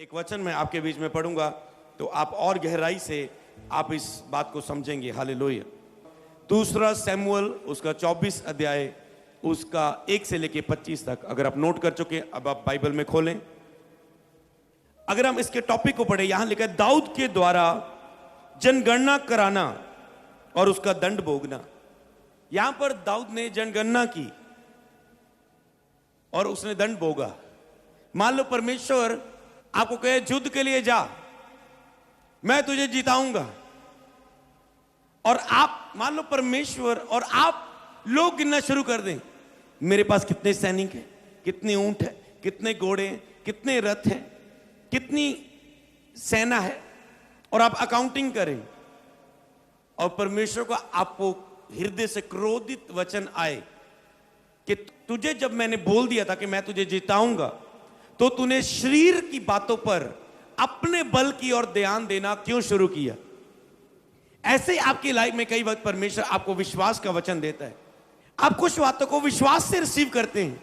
एक वचन मैं आपके बीच में पढ़ूंगा तो आप और गहराई से आप इस बात को समझेंगे। हालेलुया। दूसरा सैमुअल उसका 24 अध्याय उसका 1 से लेके 25 तक। अगर आप नोट कर चुके अब आप बाइबल में खोलें। अगर हम इसके टॉपिक को पढ़े, यहां लिखा है दाऊद के द्वारा जनगणना कराना और उसका दंड भोगना। यहां पर दाऊद ने जनगणना की और उसने दंड भोगा। मान लो परमेश्वर आपको कहे युद्ध के लिए जा, मैं तुझे जिताऊंगा, और आप मान लो परमेश्वर और आप लोग गिनना शुरू कर दें, मेरे पास कितने सैनिक हैं, कितने ऊंट हैं, कितने घोड़े हैं, कितने रथ हैं, कितनी सेना है, और आप अकाउंटिंग करें, और परमेश्वर को आपको हृदय से क्रोधित वचन आए कि तुझे जब मैंने बोल दिया था कि मैं तुझे जिताऊंगा, तो तूने शरीर की बातों पर अपने बल की ओर ध्यान देना क्यों शुरू किया। ऐसे आपकी लाइफ में कई वक्त परमेश्वर आपको विश्वास का वचन देता है, आप कुछ बातों को विश्वास से रिसीव करते हैं,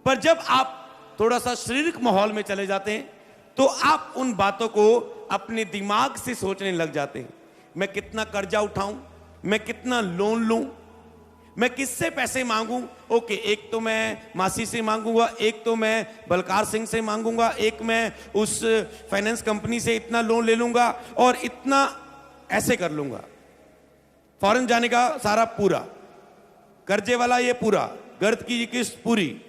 पर जब आप थोड़ा सा शारीरिक माहौल में चले जाते हैं तो आप उन बातों को अपने दिमाग से सोचने लग जाते हैं। मैं कितना कर्जा उठाऊं, मैं कितना लोन लूं, मैं किससे पैसे मांगूं। ओके, एक तो मैं मासी से मांगूंगा, एक तो मैं बलकार सिंह से मांगूंगा, एक मैं उस फाइनेंस कंपनी से इतना लोन ले लूंगा और इतना ऐसे कर लूंगा। फॉरेन जाने का सारा पूरा, कर्जे वाला ये पूरा, गर्द की किस्त पूरी।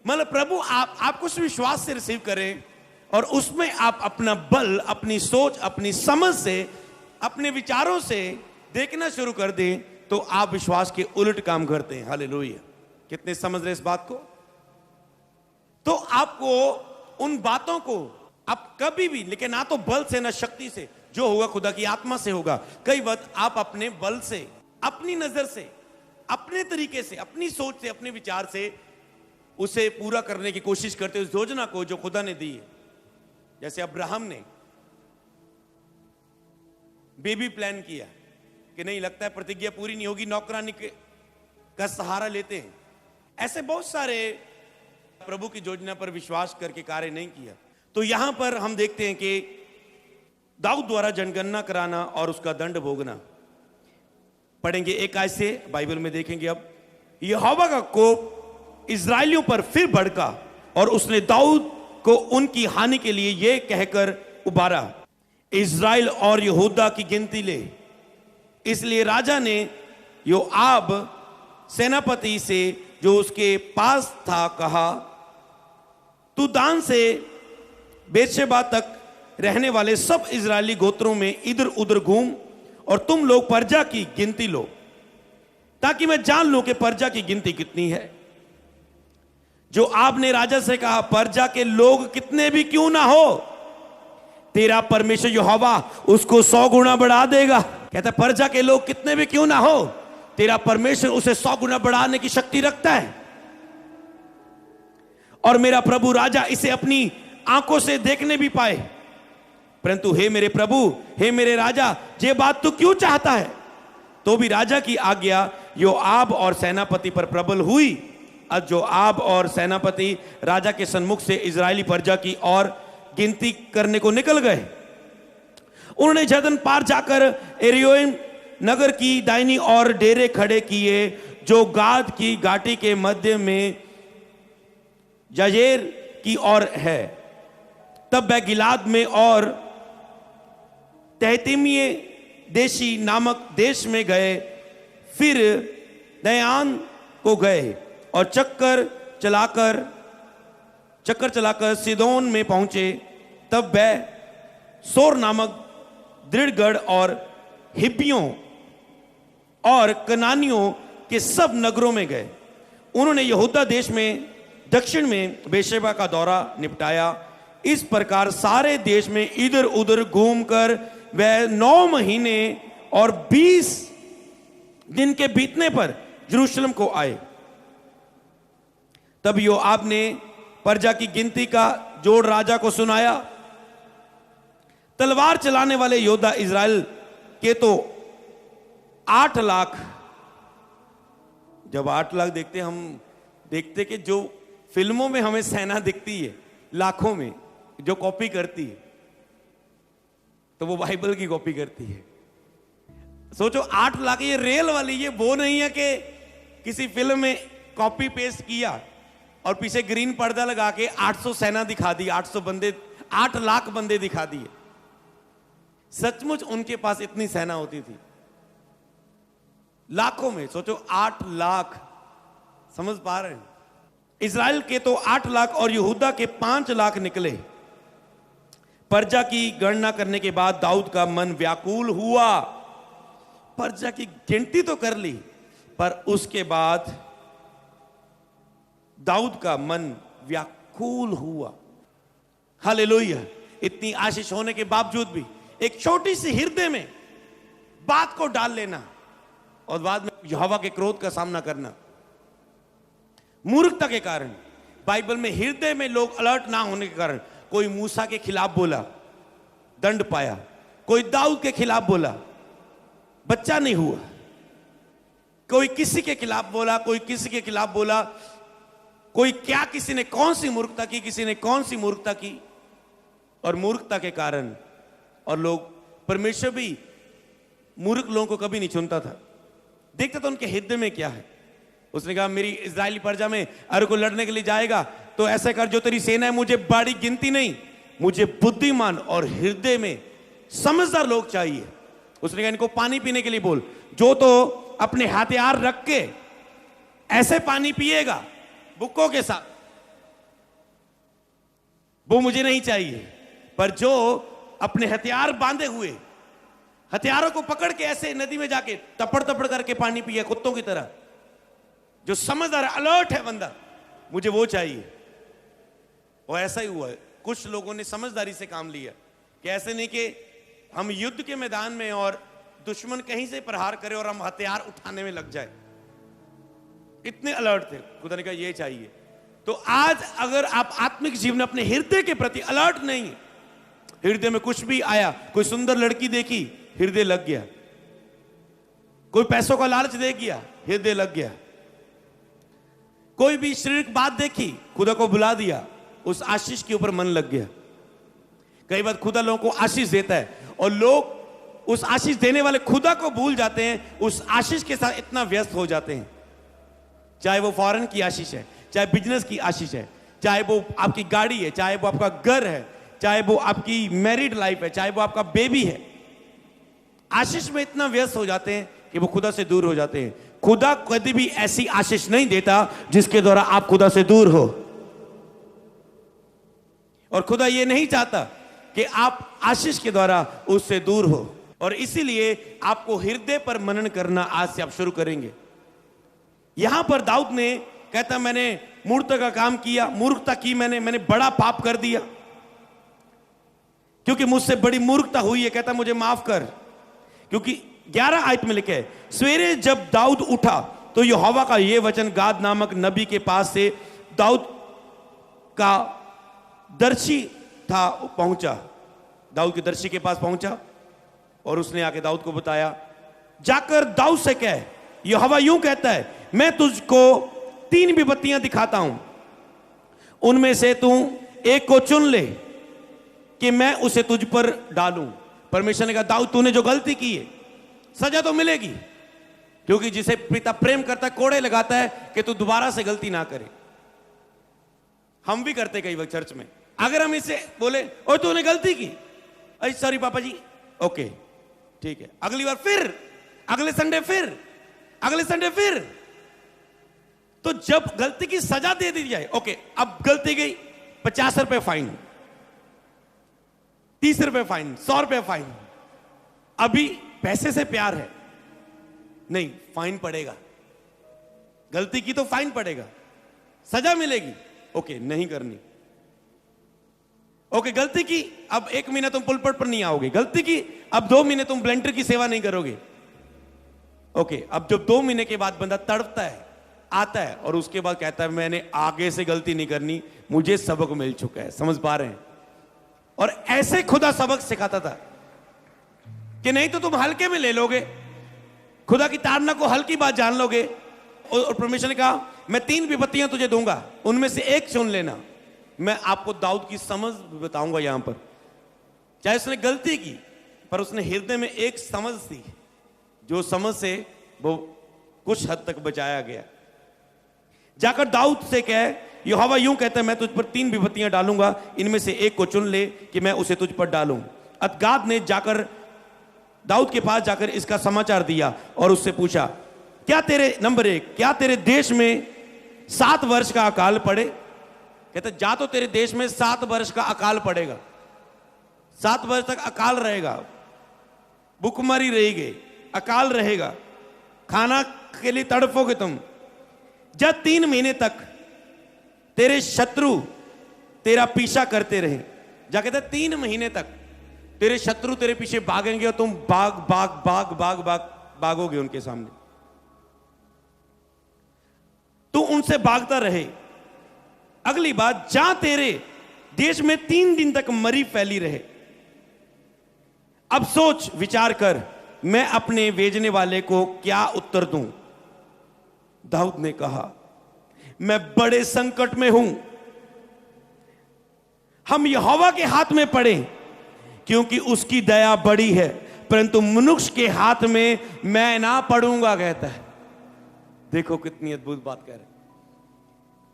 मतलब प्रभु आप कुछ विश्वास से रिसीव करें और उसमें आप अपना बल, अपनी सोच, अपनी समझ से, अपने विचारों से देखना शुरू कर दें, तो आप विश्वास के उलट काम करते हैं। हालेलुया। कितने समझ रहे इस बात को। तो आपको उन बातों को आप कभी भी, लेकिन ना तो बल से ना शक्ति से, जो होगा खुदा की आत्मा से होगा। कई वक्त आप अपने बल से, अपनी नजर से, अपने तरीके से, अपनी सोच से, अपने विचार से उसे पूरा करने की कोशिश करते उस योजना को जो खुदा ने दी है। जैसे अब्राहम ने बेबी प्लान किया कि नहीं, लगता है प्रतिज्ञा पूरी नहीं होगी, नौकरानी का सहारा लेते हैं। ऐसे बहुत सारे प्रभु की योजना पर विश्वास करके कार्य नहीं किया। तो यहां पर हम देखते हैं कि दाऊद द्वारा जनगणना कराना और उसका दंड भोगना। पढ़ेंगे एक आयत से, बाइबल में देखेंगे। अब यहोवा का कोप इजराइलियों पर फिर भड़का और उसने दाऊद को उनकी हानि के लिए यह कहकर उबारा, इजराइल और यहूदा की गिनती ले। इसलिए राजा ने योआब सेनापति से जो उसके पास था कहा, तू दान से बेर्शेबा तक रहने वाले सब इजरायली गोत्रों में इधर उधर घूम और तुम लोग प्रजा की गिनती लो, ताकि मैं जान लूं कि प्रजा की गिनती कितनी है। जो आपने राजा से कहा, प्रजा के लोग कितने भी क्यों ना हो, तेरा परमेश्वर यहोवा उसको 100 गुना बढ़ा देगा। कहता है प्रजा के लोग कितने भी क्यों ना हो, तेरा परमेश्वर उसे 100 गुना बढ़ाने की शक्ति रखता है। और मेरा प्रभु राजा इसे अपनी आंखों से देखने भी पाए। परंतु हे मेरे प्रभु, हे मेरे राजा, ये बात तू क्यों चाहता है। तो भी राजा की आज्ञा योआब और सेनापति पर प्रबल हुई। अब योआब और सेनापति राजा के सन्मुख से इजरायली प्रजा की और गिनती करने को निकल गए। उन्होंने जर्दन पार जाकर एरियोन नगर की दाहिनी ओर डेरे खड़े किए, जो गाद की घाटी के मध्य में जाजेर की ओर है। तब वह गिलाद में और तहतीमिये देशी नामक देश में गए, फिर दयान को गए और चक्कर चलाकर सिदोन में पहुंचे। तब वह सोर नामक दृढ़गढ़ और हिब्बियों और कनानियों के सब नगरों में गए। उन्होंने यहूदा देश में दक्षिण में बेर्शेबा का दौरा निपटाया। इस प्रकार सारे देश में इधर उधर घूमकर वह 9 महीने और 20 दिन के बीतने पर यरूशलेम को आए। तब योआब ने प्रजा की गिनती का जोड़ राजा को सुनाया। तलवार चलाने वाले योद्धा इजराइल के तो 8 लाख। जब 8 लाख देखते, हम देखते कि जो फिल्मों में हमें सेना दिखती है लाखों में, जो कॉपी करती है तो वो बाइबल की कॉपी करती है। सोचो 8 लाख, ये रियल वाली, ये वो नहीं है कि किसी फिल्म में कॉपी पेस्ट किया और पीछे ग्रीन पर्दा लगा के 800 सेना दिखा दी, 800 बंदे, 8 लाख बंदे दिखा दिए। सचमुच उनके पास इतनी सेना होती थी, लाखों में। सोचो 8 लाख, समझ पा रहे हैं? इजराइल के तो 8 लाख और यहूदा के 5 लाख निकले। प्रजा की गणना करने के बाद दाऊद का मन व्याकुल हुआ। प्रजा की गिनती तो कर ली, पर उसके बाद दाऊद का मन व्याकुल हुआ। हालेलुया। इतनी आशीष होने के बावजूद भी एक छोटी सी हृदय में बात को डाल लेना और बाद में यहोवा के क्रोध का सामना करना, मूर्खता के कारण। बाइबल में हृदय में लोग अलर्ट ना होने के कारण, कोई मूसा के खिलाफ बोला, दंड पाया। कोई दाऊद के खिलाफ बोला, बच्चा नहीं हुआ। कोई किसी के खिलाफ बोला, कोई किसी के खिलाफ बोला। कोई क्या, किसी ने कौन सी मूर्खता की, किसी ने कौन सी मूर्खता की, और मूर्खता के कारण। और लोग, परमेश्वर भी मूर्ख लोगों को कभी नहीं चुनता था, देखता था उनके हृदय में क्या है। उसने कहा मेरी इजरायली प्रजा में अरे को लड़ने के लिए जाएगा तो ऐसा कर, जो तेरी सेना है मुझे बड़ी गिनती नहीं, मुझे बुद्धिमान और हृदय में समझदार लोग चाहिए। उसने कहा इनको पानी पीने के लिए बोल, जो तो अपने हथियार रख के ऐसे पानी पिएगा बुक्कों के साथ, वो मुझे नहीं चाहिए। पर जो अपने हथियार बांधे हुए, हथियारों को पकड़ के ऐसे नदी में जाके तपड़ तपड़ करके पानी पिए कुत्तों की तरह, जो समझदार अलर्ट है बंदा, मुझे वो चाहिए। और ऐसा ही हुआ है। कुछ लोगों ने समझदारी से काम लिया कि ऐसे नहीं कि हम युद्ध के मैदान में और दुश्मन कहीं से प्रहार करे और हम हथियार उठाने में लग जाए। इतने अलर्ट थे। खुदा ने कहा ये चाहिए। तो आज अगर आप आत्मिक जीवन में अपने हृदय के प्रति अलर्ट नहीं है, हृदय में कुछ भी आया, कोई सुंदर लड़की देखी, हृदय लग गया। कोई पैसों का लालच दे गया, हृदय लग गया। कोई भी शारीरिक बात देखी, खुदा को बुला दिया, उस आशीष के ऊपर मन लग गया। कई बार खुदा लोगों को आशीष देता है और लोग उस आशीष देने वाले खुदा को भूल जाते हैं, उस आशीष के साथ इतना व्यस्त हो जाते हैं। चाहे वो फॉरेन की आशीष है, चाहे बिजनेस की आशीष है, चाहे वो आपकी गाड़ी है, चाहे वो आपका घर है, चाहे वो आपकी मैरिड लाइफ है, चाहे वो आपका बेबी है। आशीष में इतना व्यस्त हो जाते हैं कि वो खुदा से दूर हो जाते हैं। खुदा कभी भी ऐसी आशीष नहीं देता जिसके द्वारा आप खुदा से दूर हो। और खुदा ये नहीं चाहता कि आप आशीष के द्वारा उससे दूर हो। और इसीलिए आपको हृदय पर मनन करना आज से आप शुरू करेंगे। यहां पर दाऊद ने कहता मैंने मूर्खता का काम किया, मूर्खता की, मैंने बड़ा पाप कर दिया क्योंकि मुझसे बड़ी मूर्खता हुई है। कहता मुझे माफ कर। क्योंकि 11 आयत में लिखे, सवेरे जब दाऊद उठा तो यहोवा का यह वचन गाद नामक नबी के पास से दाऊद का दर्शी था पहुंचा। दाऊद के दर्शी के पास पहुंचा और उसने आके दाऊद को बताया, जाकर दाऊद से कह, यहोवा यूं कहता है, मैं तुझको 3 विपत्तियां दिखाता हूं, उनमें से तू एक को चुन ले कि मैं उसे तुझ पर डालूं। परमेश्वर ने कहा दाऊद तूने जो गलती की है सजा तो मिलेगी, क्योंकि जिसे पिता प्रेम करता है कोड़े लगाता है कि तू दोबारा से गलती ना करे। हम भी करते कई वक्त चर्च में, अगर हम इसे बोले ओ तूने गलती की, अरे सॉरी पापा जी, ओके ठीक है, अगली बार फिर, अगले संडे फिर, अगले संडे फिर। तो जब गलती की सजा दे दी जाए, ओके अब गलती गई, 50 रुपए फाइन, 30 रुपए फाइन, 100 रुपए फाइन। अभी पैसे से प्यार है नहीं, फाइन पड़ेगा। गलती की तो फाइन पड़ेगा, सजा मिलेगी, ओके नहीं करनी। ओके गलती की, अब 1 महीना तुम पुलपट पर नहीं आओगे। गलती की, अब 2 महीने तुम ब्लेंडर की सेवा नहीं करोगे। ओके अब जब 2 महीने के बाद बंदा तड़पता है, आता है और उसके बाद कहता है मैंने आगे से गलती नहीं करनी, मुझे सबक मिल चुका है। समझ पा रहे हैं? और ऐसे खुदा सबक सिखाता था कि नहीं तो तुम हल्के में ले लोगे, खुदा की ताड़ना को हल्की बात जान लोगे। और परमेश्वर ने कहा मैं 3 विपत्तियां तुझे दूंगा, उनमें से एक चुन लेना। मैं आपको दाऊद की समझ बताऊंगा यहां पर। चाहे उसने गलती की, पर उसने हृदय में एक समझ थी, जो समझ से वो कुछ हद तक बचाया गया। जाकर दाऊद से कहे, यहोवा यूं कहता है, मैं तुझ पर 3 विपत्तियां डालूंगा, इनमें से एक को चुन ले कि मैं उसे तुझ पर डालूं। अदगाद ने जाकर दाऊद के पास जाकर इसका समाचार दिया और उससे पूछा, क्या तेरे नंबर 1, क्या तेरे देश में 7 वर्ष का अकाल पड़े? कहते जा तो तेरे देश में 7 वर्ष का अकाल पड़ेगा, 7 वर्ष तक अकाल रहेगा, भूखमरी रहेगी, अकाल रहेगा, खाना के लिए तड़पोगे तुम। जब 3 महीने तक तेरे शत्रु तेरा पीछा करते रहे, जा कहते 3 महीने तक तेरे शत्रु तेरे पीछे भागेंगे और तुम भागोगे उनके सामने, तू उनसे भागता रहे। अगली बात, जहां तेरे देश में 3 दिन तक मरी फैली रहे। अब सोच विचार कर, मैं अपने भेजने वाले को क्या उत्तर दूं? दाऊद ने कहा, मैं बड़े संकट में हूं, हम यहोवा के हाथ में पड़े, क्योंकि उसकी दया बड़ी है, परंतु मनुष्य के हाथ में मैं ना पड़ूंगा, कहता है। देखो कितनी अद्भुत बात कह रहे।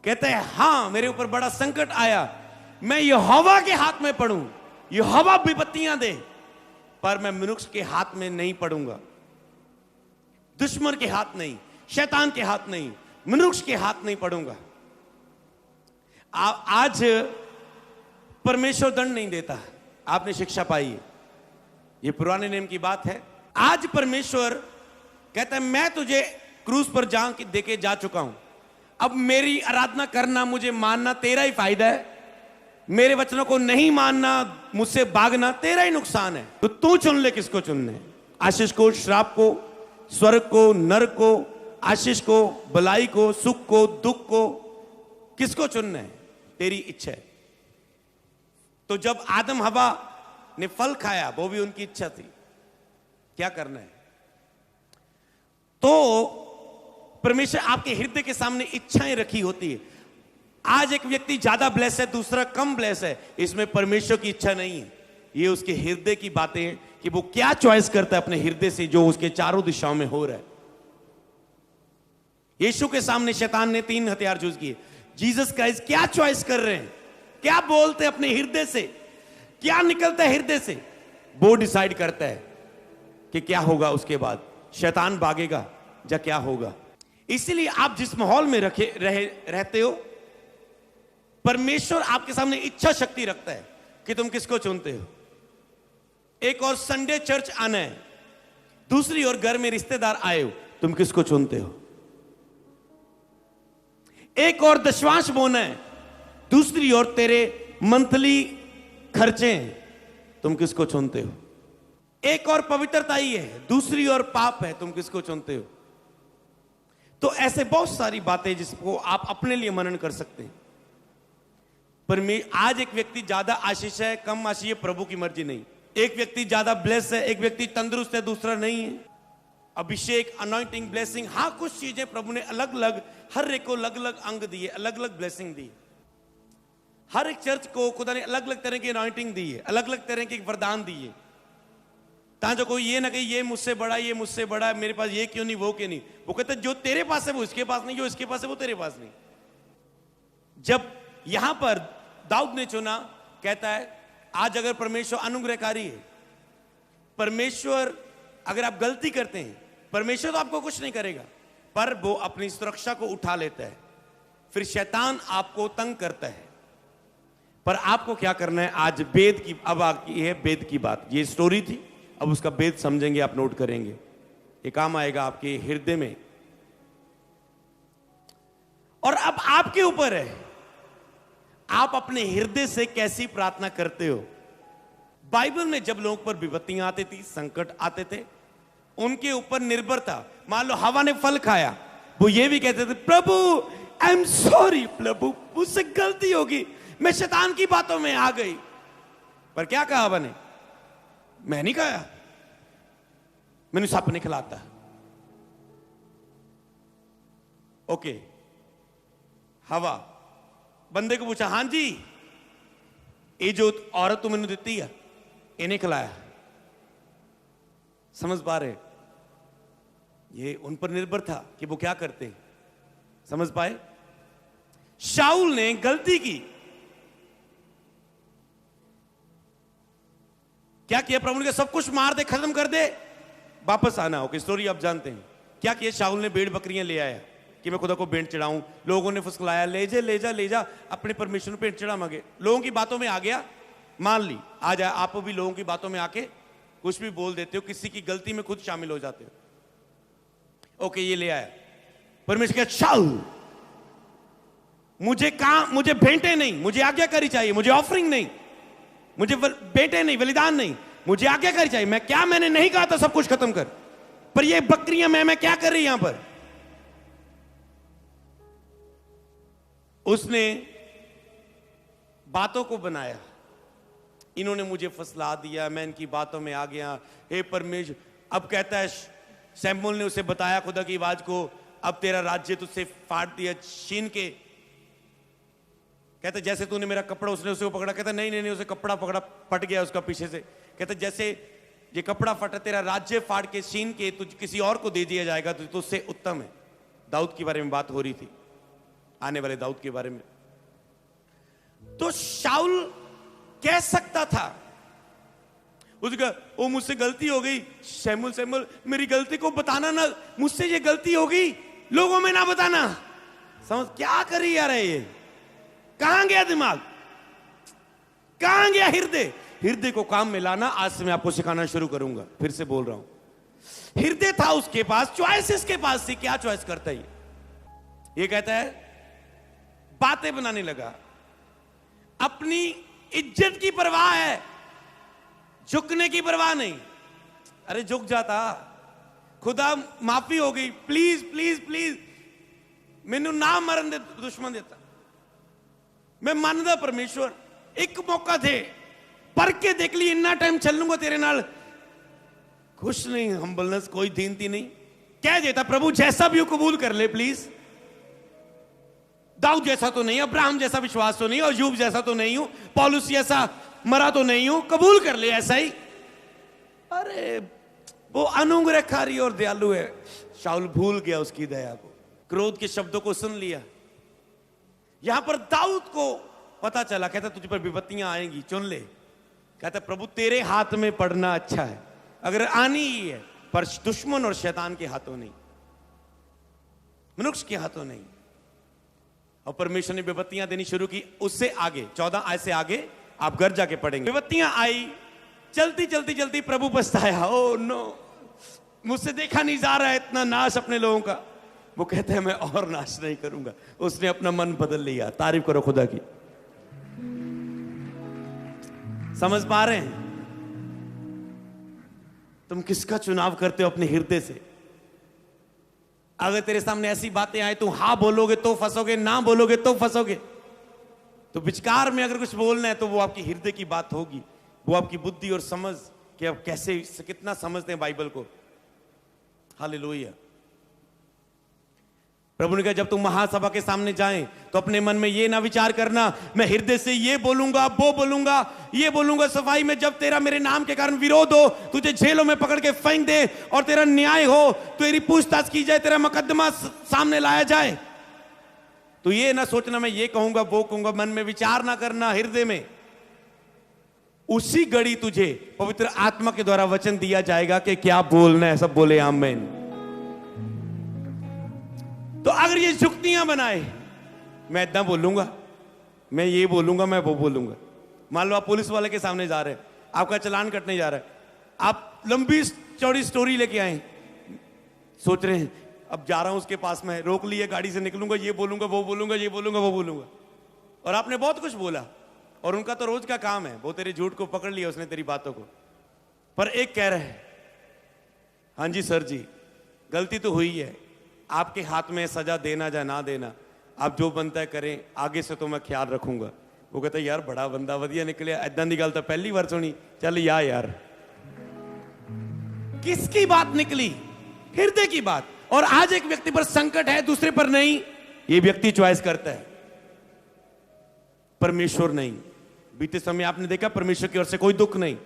कहते हैं हां, मेरे ऊपर बड़ा संकट आया, मैं यहोवा के हाथ में पड़ूं, यहोवा विपत्तियां दे, पर मैं मनुष्य के हाथ में नहीं पड़ूंगा, दुश्मन के हाथ नहीं, शैतान के हाथ नहीं, मनुष्य के हाथ नहीं पड़ूंगा। आज परमेश्वर दंड नहीं देता, आपने शिक्षा पाई है, ये पुराने नियम की बात है। आज परमेश्वर कहता है, मैं तुझे क्रूस पर जान के देके जा चुका हूं, अब मेरी आराधना करना, मुझे मानना तेरा ही फायदा है, मेरे वचनों को नहीं मानना, मुझसे भागना तेरा ही नुकसान है। तो तू चुन ले किसको चुनना है, आशीष को, श्राप को, स्वर्ग को, नरक को, आशीष को, भलाई को, सुख को, दुख को, किसको चुनना है, तेरी इच्छा है। तो जब आदम हवा ने फल खाया, वो भी उनकी इच्छा थी, क्या करना है। तो परमेश्वर आपके हृदय के सामने इच्छाएं रखी होती है। आज एक व्यक्ति ज्यादा ब्लेस है, दूसरा कम ब्लेस है, इसमें परमेश्वर की इच्छा नहीं है, ये उसके हृदय की बातें हैं कि वो क्या चॉइस करता है अपने हृदय से, जो उसके चारों दिशाओं में हो रहा है। यीशु के सामने शैतान ने 3 हथियार यूज किए। जीसस क्राइस्ट क्या चॉइस कर रहे हैं, क्या बोलते हैं अपने हृदय से, क्या निकलता है हृदय से, वो डिसाइड करता है कि क्या होगा उसके बाद, शैतान भागेगा या क्या होगा। इसीलिए आप जिस माहौल में रहते हो, परमेश्वर आपके सामने इच्छा शक्ति रखता है कि तुम किसको चुनते हो। एक और संडे चर्च आना है, दूसरी ओर घर में रिश्तेदार आए हो, तुम किसको चुनते हो। एक और दशवांश बोना है, दूसरी ओर तेरे मंथली खर्चे हैं, तुम किसको चुनते हो। एक और पवित्रता ही है, दूसरी ओर पाप है, तुम किसको चुनते हो। तो ऐसे बहुत सारी बातें जिसको आप अपने लिए मनन कर सकते हैं। पर आज एक व्यक्ति ज्यादा आशीष है, कम आशीष है, प्रभु की मर्जी नहीं। एक व्यक्ति ज्यादा ब्लेस है, एक व्यक्ति तंदुरुस्त है, दूसरा नहीं है। अभिषेक, अनॉइंटिंग, ब्लेसिंग, हाँ कुछ चीजें प्रभु ने अलग अलग, हर एक को अलग अलग अंग दिए, अलग अलग ब्लेसिंग दी। हर एक चर्च को खुदा ने अलग अलग तरह की अनॉइंटिंग दी है, अलग अलग तरह के वरदान दिए, ताकि कोई ये ना कहे ये मुझसे बड़ा, ये मुझसे बड़ा, मेरे पास ये क्यों नहीं, वो क्यों नहीं। वो कहते जो तेरे पास है वो इसके पास नहीं, जो इसके पास है वो तेरे पास नहीं। जब यहां पर दाऊद ने चुना, कहता है आज अगर परमेश्वर अनुग्रहकारी है, परमेश्वर अगर आप गलती करते हैं, परमेश्वर तो आपको कुछ नहीं करेगा, पर वो अपनी सुरक्षा को उठा लेता है। फिर शैतान आपको तंग करता है, पर आपको क्या करना है। आज वेद की, अब आती है वेद की बात, ये स्टोरी थी, अब उसका वेद समझेंगे, आप नोट करेंगे, ये काम आएगा आपके हृदय में। और अब आपके ऊपर है, आप अपने हृदय से कैसी प्रार्थना करते हो। बाइबल में जब लोगों पर विपत्तियां आती थी, संकट आते थे, उनके ऊपर निर्भर था। मान लो हवा ने फल खाया, वो ये भी कहते थे प्रभु आई एम सॉरी, प्रभु मुझसे गलती होगी, मैं शैतान की बातों में आ गई। पर क्या कहा हवा ने, मैं नहीं खाया, मैंने सप नहीं खिलाता। ओके, हवा बंदे को पूछा, हां जी ये जो औरत तू मैंने दिती है इन्हें खिलाया। समझ पा रहे? ये उन पर निर्भर था कि वो क्या करते। समझ पाए? शाऊल ने गलती की। क्या किया? प्रभु ने कहा सब कुछ मार दे, खत्म कर दे, वापस आना। ओके, स्टोरी आप जानते हैं। क्या किया? शाऊल ने भेड़ बकरियां ले आया कि मैं खुदा को भेंट चढ़ाऊं। लोगों ने फुसलाया, ले जा ले जा ले जा, अपने परमेश्वर को भेंट चढ़ा मांगे। लोगों की बातों में आ गया, मान ली। आज आप भी लोगों की बातों में आके कुछ भी बोल देते हो, किसी की गलती में खुद शामिल हो जाते हो। ओके, ये ले आया। परमेश्वर क्या? शाऊल, मुझे भेंटे नहीं, मुझे आज्ञाकारी चाहिए, मुझे ऑफरिंग नहीं, मुझे बेटे नहीं, बलिदान नहीं, मुझे आज्ञाकारी चाहिए। मैंने नहीं कहा था सब कुछ खत्म कर, पर ये बकरियां मैं क्या कर रही यहां पर? उसने बातों को बनाया, इन्होंने मुझे फसला दिया, मैं इनकी बातों में आ गया। हे परमेश्वर, अब कहता है शमूएल ने उसे बताया खुदा की आवाज को, अब तेरा राज्य तुझसे फाड़ दिया छीन के। कहता जैसे तूने मेरा कपड़ा, उसने उसे पकड़ा। कहता नहीं नहीं नहीं, उसे कपड़ा पकड़ा, फट गया उसका पीछे से। कहता जैसे ये कपड़ा फटा, तेरा राज्य फाड़ के छीन के तुझ किसी और को दे दिया जाएगा तो तुझसे उत्तम है। दाऊद के बारे में बात हो रही थी, आने वाले दाऊद के बारे में। तो शाऊल कह सकता था, उसका वो मुझसे गलती हो गई, शमूएल मेरी गलती को बताना ना, मुझसे ये गलती हो गई, लोगों में ना बताना। समझ क्या करी यार ये? कहां गया दिमाग? कहां गया हृदय? हृदय को काम में लाना आज से मैं आपको सिखाना शुरू करूंगा। फिर से बोल रहा हूं, हृदय था उसके पास, चॉइस इसके पास थी। क्या चॉइस करता है ये कहता है बातें बनाने लगा, अपनी इज्जत की परवाह है, झुकने की परवाह नहीं। अरे झुक जाता, खुदा माफी हो गई, प्लीज प्लीज प्लीज मैनू ना मरन दे दुश्मन देता। मैं मानदा परमेश्वर, एक मौका थे, पर के देख ली, इतना टाइम चल लूंगा तेरे नाल। खुश नहीं, हम्बलनेस, कोई दीनती नहीं। कह देता प्रभु जैसा भी हो कबूल कर ले प्लीज। दाऊद जैसा तो नहीं, अब्राहम जैसा विश्वास तो नहीं, अय्यूब जैसा तो नहीं हूं, पौलुस जैसा मरा तो नहीं हूं, कबूल कर ले ऐसा ही। अरे वो अनुग्रहकारी और दयालु है। शाऊल भूल गया उसकी दया को, क्रोध के शब्दों को सुन लिया। यहां पर दाऊद को पता चला, कहता तुझ पर विपत्तियां आएंगी, चुन ले। कहता प्रभु तेरे हाथ में पड़ना अच्छा है, अगर आनी ही है, पर दुश्मन और शैतान के हाथों नहीं, मनुष्य के हाथों नहीं। और परमेश्वर ने विपत्तियां देनी शुरू की। उससे आगे 14 आयत से आगे आप घर जाके पढ़ेंगे। विपत्तियां आई, चलती चलती चलती प्रभु पछताया, ओ नो, मुझसे देखा नहीं जा रहा है इतना नाश अपने लोगों का। वो कहते हैं मैं और नाश नहीं करूंगा। उसने अपना मन बदल लिया। तारीफ करो खुदा की। समझ पा रहे हैं? तुम किसका चुनाव करते हो अपने हृदय से? अगर तेरे सामने ऐसी बातें आए, तुम हाँ बोलोगे तो फंसोगे, ना बोलोगे तो फंसोगे। तो विचकार में अगर कुछ बोलना है तो वो आपकी हृदय की बात होगी, वो आपकी बुद्धि और समझ कि आप कैसे कितना समझते हैं बाइबल को। हालेलुया। प्रभु ने कहा जब तुम महासभा के सामने जाएं तो अपने मन में ये ना विचार करना मैं हृदय से ये बोलूंगा, वो बोलूंगा, ये बोलूंगा। सफाई में जब तेरा मेरे नाम के कारण विरोध हो, तुझे जेलों में पकड़ के फेंक दे, और तेरा न्याय हो, तेरी पूछताछ की जाए, तेरा मुकदमा सामने लाया जाए, तो ये ना सोचना मैं ये कहूंगा वो कहूंगा। मन में विचार ना करना, हृदय में। उसी घड़ी तुझे पवित्र आत्मा के द्वारा वचन दिया जाएगा कि क्या बोलना है। सब बोले आमीन। तो अगर ये जुक्तियां बनाए, मैं इतना बोलूंगा, मैं ये बोलूंगा, मैं वो बोलूंगा। मान लो आप पुलिस वाले के सामने जा रहे हैं, आपका चालान कटने जा रहा है, आप लंबी चौड़ी स्टोरी लेके आए, सोच रहे हैं अब जा रहा हूं उसके पास में, रोक लिए, गाड़ी से निकलूंगा, ये बोलूंगा, वो बोलूंगा, ये बोलूंगा, वो बोलूंगा, और आपने बहुत कुछ बोला, और उनका तो रोज का काम है, वो तेरे झूठ को पकड़ लिया उसने, तेरी बातों को। पर एक कह रहे हैं हाँ जी सर जी, गलती तो हुई है, आपके हाथ में सजा देना या ना देना, आप जो बनता है करें, आगे से तो मैं ख्याल रखूंगा। वो कहता यार बड़ा बंदा वधिया निकलिया, ऐदां दी गल तो पहली बार सुनी, चल यार। किसकी बात निकली? हृदय की बात। और आज एक व्यक्ति पर संकट है, दूसरे पर नहीं, ये व्यक्ति चॉइस करता है। परमेश्वर नहीं, बीते समय आपने देखा परमेश्वर की ओर से कोई दुख नहीं।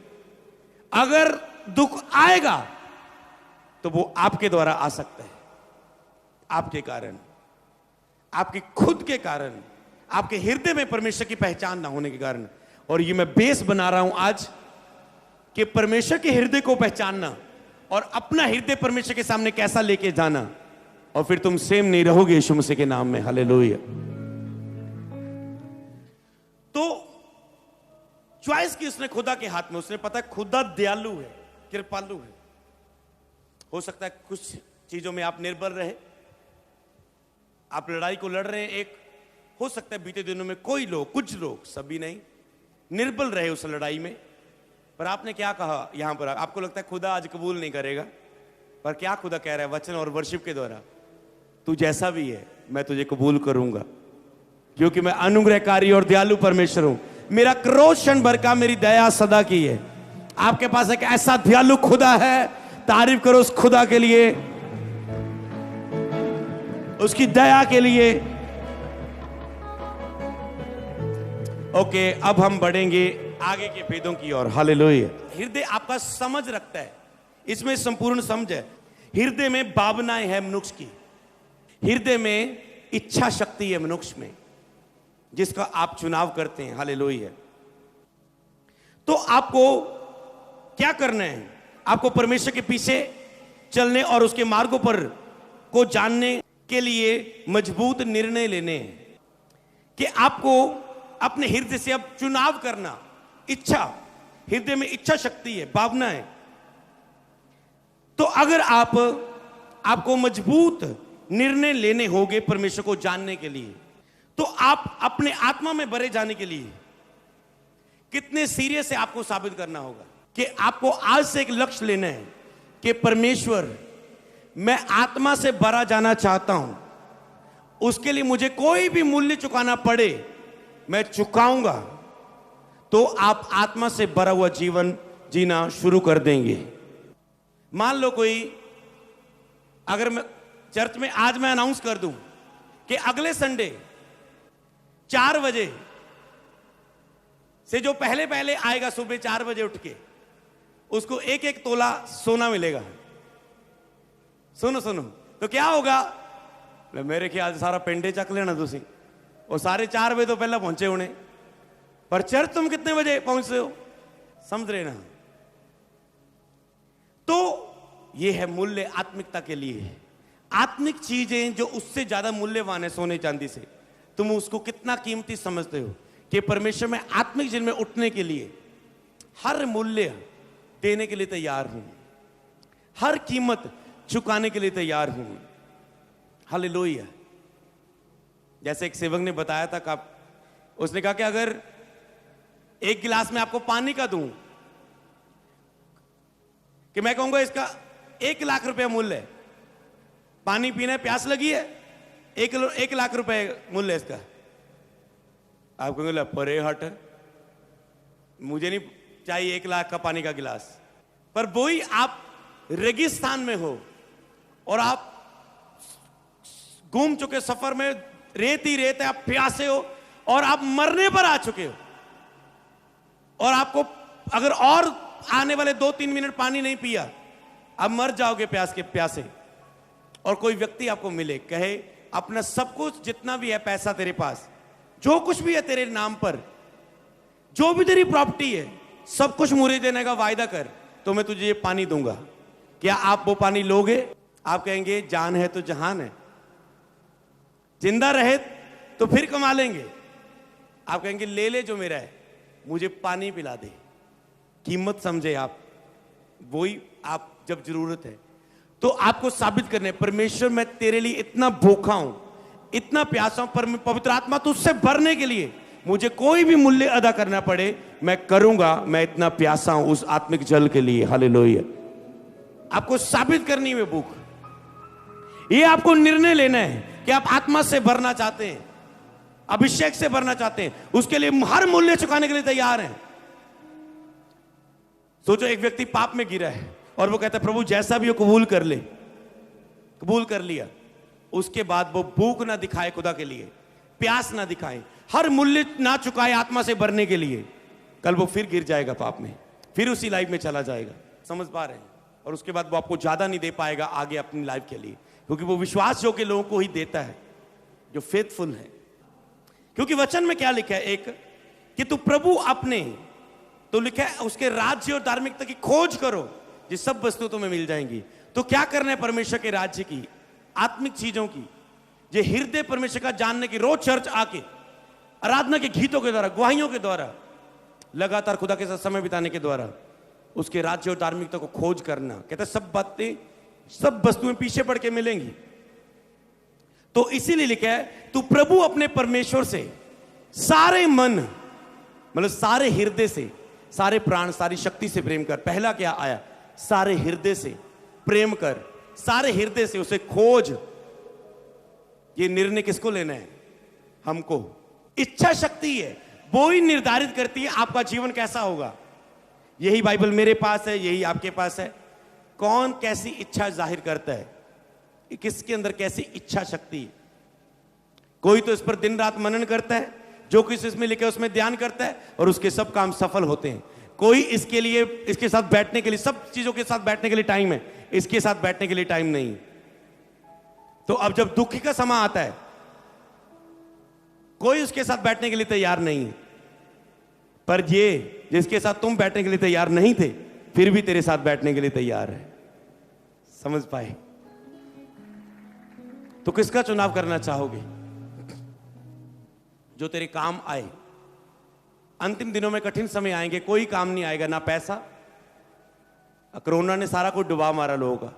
अगर दुख आएगा तो वो आपके द्वारा आ सकता है, आपके कारण, आपके खुद के कारण, आपके हृदय में परमेश्वर की पहचान ना होने के कारण। और ये मैं बेस बना रहा हूं आज कि परमेश्वर के हृदय को पहचानना और अपना हृदय परमेश्वर के सामने कैसा लेके जाना, और फिर तुम सेम नहीं रहोगे यीशु मसीह के नाम में। हालेलुया। तो चॉइस की उसने खुदा के हाथ में। उसने पता है खुदा दयालु है, कृपालु है। हो सकता है कुछ चीजों में आप निर्बल रहे, आप लड़ाई को लड़ रहे हैं। एक हो सकता है बीते दिनों में कोई लोग, कुछ लोग, सभी नहीं, निर्बल रहे उस लड़ाई में। पर आपने क्या कहा यहां पर? आपको लगता है खुदा आज कबूल नहीं करेगा, पर क्या खुदा कह रहा है वचन और वर्शिप के द्वारा? तू जैसा भी है मैं तुझे कबूल करूंगा, क्योंकि मैं अनुग्रहकारी और दयालु परमेश्वर हूं। मेरा क्रोध क्षण भर का, मेरी दया सदा की है। आपके पास एक ऐसा दयालु खुदा है, तारीफ करो उस खुदा के लिए, उसकी दया के लिए। ओके, अब हम बढ़ेंगे आगे के भेदों की ओर। हालेलुया। हृदय आपका समझ रखता है, इसमें संपूर्ण समझ है। हृदय में भावनाएं है मनुष्य की, हृदय में इच्छा शक्ति है मनुष्य में, जिसका आप चुनाव करते हैं। हालेलुया। तो आपको क्या करना है? आपको परमेश्वर के पीछे चलने और उसके मार्गों पर को जानने के लिए मजबूत निर्णय लेने हैं कि आपको अपने हृदय से अब चुनाव करना। इच्छा, हृदय में इच्छा शक्ति है, भावना है। तो अगर आपको मजबूत निर्णय लेने होंगे परमेश्वर को जानने के लिए, तो आप अपने आत्मा में भरे जाने के लिए कितने सीरियस है आपको साबित करना होगा कि आपको आज से एक लक्ष्य लेना है कि परमेश्वर, मैं आत्मा से भरा जाना चाहता हूं, उसके लिए मुझे कोई भी मूल्य चुकाना पड़े मैं चुकाऊंगा। तो आप आत्मा से भरा हुआ जीवन जीना शुरू कर देंगे। मान लो कोई, अगर मैं चर्च में आज मैं अनाउंस कर दूं कि अगले संडे 4 बजे से जो पहले पहले आएगा सुबह 4 बजे उठ के, उसको 1-1 तोला सोना मिलेगा। सुनो सुनो, तो क्या होगा? मेरे ख्याल से सारा पिंडे चक लेना तुसी, और सारे 4 बजे तो पहले पहुंचे होने। पर चर्च तुम कितने बजे पहुंचते हो? समझ रहे ना? तो यह है मूल्य आत्मिकता के लिए। आत्मिक चीजें जो उससे ज्यादा मूल्यवान है सोने चांदी से, तुम उसको कितना कीमती समझते हो कि परमेश्वर में आत्मिक जीवन में उठने के लिए हर मूल्य देने के लिए तैयार हूं, हर कीमत चुकाने के लिए तैयार हूं। हालेलुया। जैसे एक सेवक ने बताया था कि उसने कहा कि अगर एक गिलास में आपको पानी का दूं, कि मैं कहूंगा इसका 1 लाख रुपए मूल्य है, पानी पीना है, प्यास लगी है, 1 लाख रुपए मूल्य है इसका। आप कहेंगे परे हट, मुझे नहीं चाहिए 1 लाख का पानी का गिलास। पर वही आप रेगिस्तान में हो और आप घूम चुके सफर में, रेत ही रेत है, आप प्यासे हो और आप मरने पर आ चुके हो, और आपको अगर और आने वाले 2-3 मिनट पानी नहीं पिया, अब मर जाओगे प्यास के प्यासे। और कोई व्यक्ति आपको मिले, कहे अपना सब कुछ जितना भी है, पैसा तेरे पास, जो कुछ भी है तेरे नाम पर, जो भी तेरी प्रॉपर्टी है, सब कुछ मुझे देने का वायदा कर, तो मैं तुझे ये पानी दूंगा। क्या आप वो पानी लोगे? आप कहेंगे जान है तो जहान है, जिंदा रहे तो फिर कमा लेंगे। आप कहेंगे ले ले जो मेरा है, मुझे पानी पिला दे। कीमत समझे आप, वही आप जब जरूरत है तो आपको साबित करने, परमेश्वर मैं तेरे लिए इतना भूखा हूं, इतना प्यासा हूं, पर पवित्र आत्मा तुझसे भरने के लिए मुझे कोई भी मूल्य अदा करना पड़े मैं करूंगा। मैं इतना प्यासा हूं उस आत्मिक जल के लिए। हालेलुया। आपको साबित करनी है भूख। ये आपको निर्णय लेना है कि आप आत्मा से भरना चाहते हैं, अभिषेक से भरना चाहते हैं, उसके लिए हर मूल्य चुकाने के लिए तैयार हैं। सोचो एक व्यक्ति पाप में गिरा है और वो कहता है प्रभु जैसा भी हो कबूल कर ले, कबूल कर लिया। उसके बाद वो भूख ना दिखाए खुदा के लिए, प्यास ना दिखाए, हर मूल्य ना चुकाए आत्मा से भरने के लिए, कल वो फिर गिर जाएगा पाप में, फिर उसी लाइफ में चला जाएगा। समझ पा रहे हैं? और उसके बाद वो आपको ज्यादा नहीं दे पाएगा आगे अपनी लाइफ के लिए, क्योंकि वो विश्वास योग्य लोगों को ही देता है जो फेथफुल है। क्योंकि वचन में क्या लिखा है, एक कि तू प्रभु अपने, तो लिखा है उसके राज्य और धार्मिकता की खोज करो, ये सब वस्तु तुम्हें मिल जाएंगी। तो क्या करना है परमेश्वर के राज्य की, आत्मिक चीजों की, ये हृदय परमेश्वर का जानने की, रोज चर्च आके आराधना के गीतों के द्वारा, गवाहियों के द्वारा, लगातार खुदा के साथ समय बिताने के द्वारा उसके राज्य और धार्मिकता को खोज करना। कहता है सब बातें, सब वस्तुएं पीछे पड़ के मिलेंगी। तो इसीलिए लिखा है तू प्रभु अपने परमेश्वर से सारे मन, मतलब सारे हृदय से, सारे प्राण, सारी शक्ति से प्रेम कर। पहला क्या आया, सारे हृदय से प्रेम कर, सारे हृदय से उसे खोज। ये निर्णय किसको लेना है, हमको। इच्छा शक्ति है, वो ही निर्धारित करती है आपका जीवन कैसा होगा। यही बाइबल मेरे पास है, यही आपके पास है। कौन कैसी इच्छा जाहिर करता है, किसके अंदर कैसी इच्छा शक्ति है। कोई तो इस पर दिन रात मनन करता है, जो कुछ इसमें लिखा है उसमें ध्यान करता है और उसके सब काम सफल होते हैं। कोई इसके लिए, इसके साथ बैठने के लिए, सब चीजों के साथ बैठने के लिए टाइम है, इसके साथ बैठने के लिए टाइम नहीं। तो अब जब दुख का समय आता है, कोई उसके साथ बैठने के लिए तैयार नहीं है। पर ये जिसके साथ तुम बैठने के लिए तैयार नहीं थे, फिर भी तेरे साथ बैठने के लिए तैयार है। समझ पाए? तो किसका चुनाव करना चाहोगे, जो तेरे काम आए। अंतिम दिनों में कठिन समय आएंगे, कोई काम नहीं आएगा, ना पैसा। कोरोना ने सारा कुछ डुबा मारा लोगों का।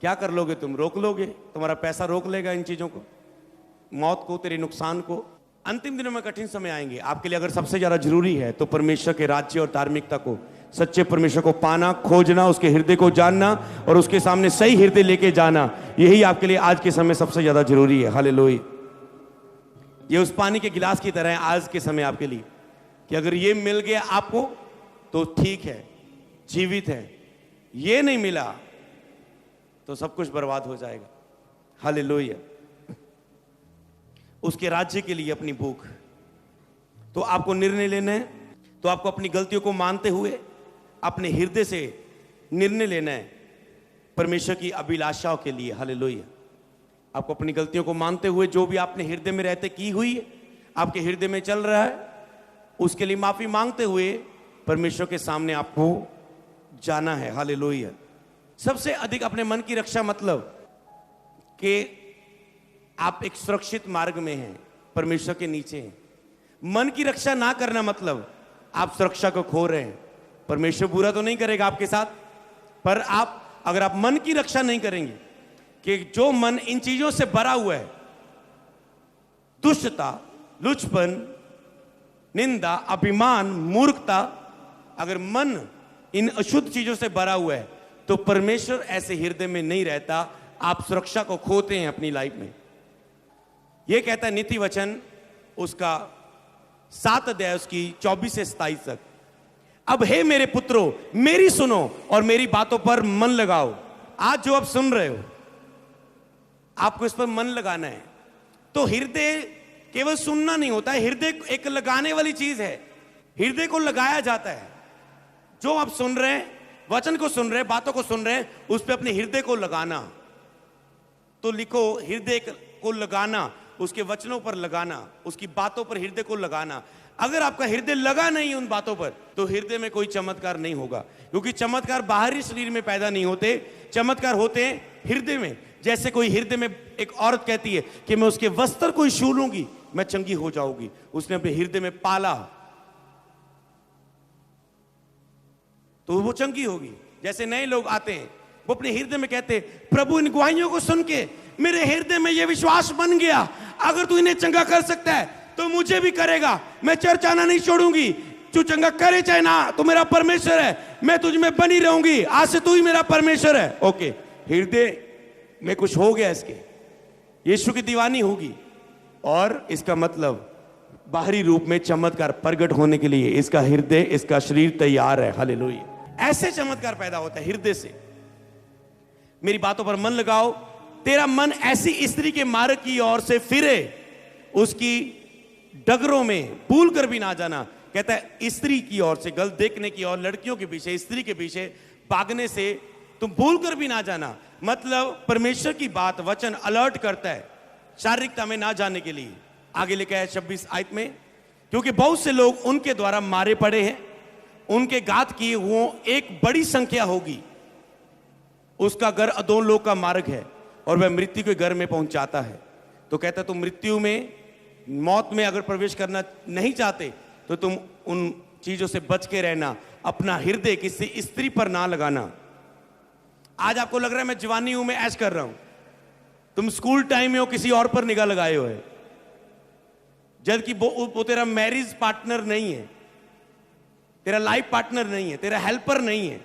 क्या कर लोगे तुम, रोक लोगे? तुम्हारा पैसा रोक लेगा इन चीजों को, मौत को, तेरे नुकसान को। अंतिम दिनों में कठिन समय आएंगे। आपके लिए अगर सबसे ज्यादा जरूरी है तो परमेश्वर के राज्य और धार्मिकता को, सच्चे परमेश्वर को पाना, खोजना, उसके हृदय को जानना और उसके सामने सही हृदय लेके जाना, यही आपके लिए आज के समय सबसे ज्यादा जरूरी है। हालेलुया। ये उस पानी के गिलास की तरह है आज के समय आपके लिए, कि अगर ये मिल गया आपको तो ठीक है, जीवित है। ये नहीं मिला तो सब कुछ बर्बाद हो जाएगा। हालेलुया। उसके राज्य के लिए अपनी भूख। तो आपको निर्णय लेना है, तो आपको अपनी गलतियों को मानते हुए अपने हृदय से निर्णय लेना है परमेश्वर की अभिलाषाओं के लिए। हालेलुया। आपको अपनी गलतियों को मानते हुए, जो भी आपने हृदय में रहते की हुई है, आपके हृदय में चल रहा है, उसके लिए माफी मांगते हुए परमेश्वर के सामने आपको जाना है। हालेलुया। सबसे अधिक अपने मन की रक्षा, मतलब कि आप एक सुरक्षित मार्ग में हैं, परमेश्वर के नीचे हैं। मन की रक्षा ना करना मतलब आप सुरक्षा को खो रहे हैं। परमेश्वर बुरा तो नहीं करेगा आपके साथ, पर आप, अगर आप मन की रक्षा नहीं करेंगे, कि जो मन इन चीजों से भरा हुआ है, दुष्टता, लुचपन, निंदा, अभिमान, मूर्खता, अगर मन इन अशुद्ध चीजों से भरा हुआ है, तो परमेश्वर ऐसे हृदय में नहीं रहता। आप सुरक्षा को खोते हैं अपनी लाइफ में। यह कहता है नीति वचन उसका 7 अध्याय उसकी 24 से 27 तक। अब हे मेरे पुत्रों, मेरी सुनो और मेरी बातों पर मन लगाओ। आज जो आप सुन रहे हो, आपको इस पर मन लगाना है। तो हृदय केवल सुनना नहीं होता है, हृदय एक लगाने वाली चीज है। हृदय को लगाया जाता है। जो आप सुन रहे हैं, वचन को सुन रहे हैं, बातों को सुन रहे हैं, उस पर अपने हृदय को लगाना। तो लिखो, हृदय को लगाना, उसके वचनों पर लगाना, उसकी बातों पर हृदय को लगाना। अगर आपका हृदय लगा नहीं उन बातों पर, तो हृदय में कोई चमत्कार नहीं होगा। क्योंकि चमत्कार बाहरी शरीर में पैदा नहीं होते, चमत्कार होते हैं हृदय में। जैसे कोई हृदय में, एक औरत कहती है कि मैं उसके वस्त्र को छू लूंगी, मैं चंगी हो जाऊंगी। उसने अपने हृदय में पाला तो वो चंगी होगी। जैसे नए लोग आते हैं, वो अपने हृदय में कहते हैं, प्रभु इन गवाहियों को सुन के मेरे हृदय में ये विश्वास बन गया, अगर तू इन्हें चंगा कर सकता है तो मुझे भी करेगा। मैं चर्च आना नहीं छोड़ूंगी, तू चंगा करे चाहे ना, तू मेरा परमेश्वर है, मैं तुझ में बनी रहूंगी, आज से तू ही मेरा परमेश्वर है। ओके, हृदय में कुछ हो गया, इसके यीशु की दीवानी होगी, और इसका मतलब बाहरी रूप में चमत्कार प्रकट होने के लिए इसका हृदय, इसका शरीर तैयार है। हालेलुया। ऐसे चमत्कार पैदा होता है हृदय से। मेरी बातों पर मन लगाओ, तेरा मन ऐसी स्त्री के मार्ग की ओर से फिरे, उसकी डगरों में भूल कर भी ना जाना। कहता है स्त्री की ओर से, गलत देखने की ओर, लड़कियों के पीछे, स्त्री के पीछे भागने से तुम भूल कर भी ना जाना। मतलब परमेश्वर की बात, वचन अलर्ट करता है शारीरिकता में ना जाने के लिए। आगे लिखा है 26 आयत में, क्योंकि बहुत से लोग उनके द्वारा मारे पड़े हैं, उनके घात किए हुओं एक बड़ी संख्या होगी। उसका घर अधोलोक का मार्ग है और वह मृत्यु के घर में पहुंचाता है। तो कहता तुम मृत्यु में, मौत में अगर प्रवेश करना नहीं चाहते तो तुम उन चीजों से बच के रहना। अपना हृदय किसी स्त्री पर ना लगाना। आज आपको लग रहा है मैं जवानी हूं, मैं ऐश कर रहा हूं। तुम स्कूल टाइम में हो, किसी और पर निगाह लगाए हो है, जबकि वो तेरा मैरिज पार्टनर नहीं है, तेरा लाइफ पार्टनर नहीं है, तेरा हेल्पर नहीं है।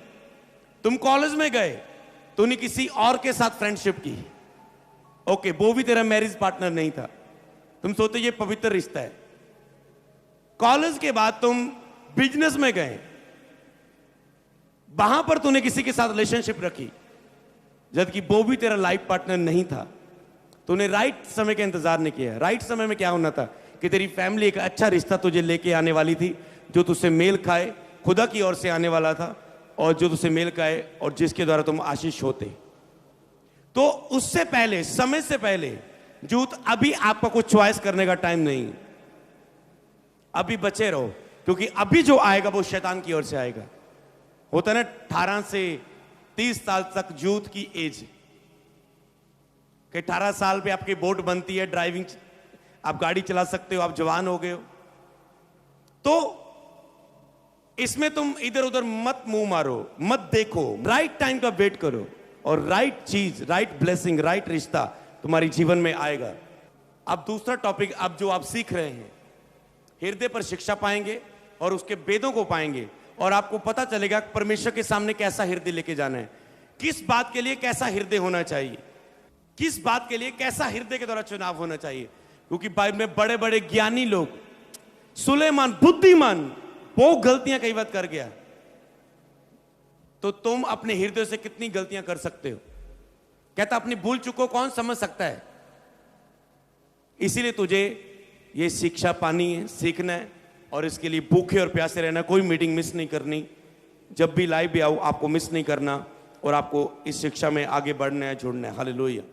तुम कॉलेज में गए, तूने किसी और के साथ फ्रेंडशिप की, ओके, वो भी तेरा मैरिज पार्टनर नहीं था। तुम सोचते ये पवित्र रिश्ता है। कॉलेज के बाद तुम बिजनेस में गए, वहां पर तूने किसी के साथ रिलेशनशिप रखी, जबकि वो भी तेरा लाइफ पार्टनर नहीं था। तूने राइट समय का इंतजार नहीं किया। राइट समय में क्या होना था कि तेरी फैमिली एक अच्छा रिश्ता तुझे लेके आने वाली थी, जो तुझसे मेल खाए, खुदा की ओर से आने वाला था, और जो तुझसे मेल खाए और जिसके द्वारा तुम आशीष होते। तो उससे पहले, समय से पहले जूत, अभी आपका कुछ चॉइस करने का टाइम नहीं। अभी बचे रहो, क्योंकि अभी जो आएगा वो शैतान की ओर से आएगा। होता है ना 18 से 30 साल तक जूत की एज, कि 18 साल पे आपकी बोट बनती है, ड्राइविंग, आप गाड़ी चला सकते हो, आप जवान हो गए हो। तो इसमें तुम इधर उधर मत मुंह मारो, मत देखो, राइट टाइम का वेट करो और राइट चीज, राइट ब्लेसिंग, राइट रिश्ता तुम्हारी जीवन में आएगा। अब दूसरा टॉपिक, अब जो आप सीख रहे हैं, हृदय पर शिक्षा पाएंगे और उसके वेदों को पाएंगे, और आपको पता चलेगा परमेश्वर के सामने कैसा हृदय लेके जाना है, किस बात के लिए कैसा हृदय होना चाहिए, किस बात के लिए कैसा हृदय के द्वारा चुनाव होना चाहिए। क्योंकि बाइबल में बड़े बड़े ज्ञानी लोग, सुलेमान बुद्धिमान, वो गलतियां कई बार कर गया। तो तुम अपने हृदय से कितनी गलतियां कर सकते हो? कहता अपनी भूल चूको कौन समझ सकता है। इसीलिए तुझे ये शिक्षा पानी है, सीखना है, और इसके लिए भूखे और प्यासे रहना। कोई मीटिंग मिस नहीं करनी, जब भी लाइव भी आओ आपको मिस नहीं करना, और आपको इस शिक्षा में आगे बढ़ना है, जुड़ना है। हालेलुया।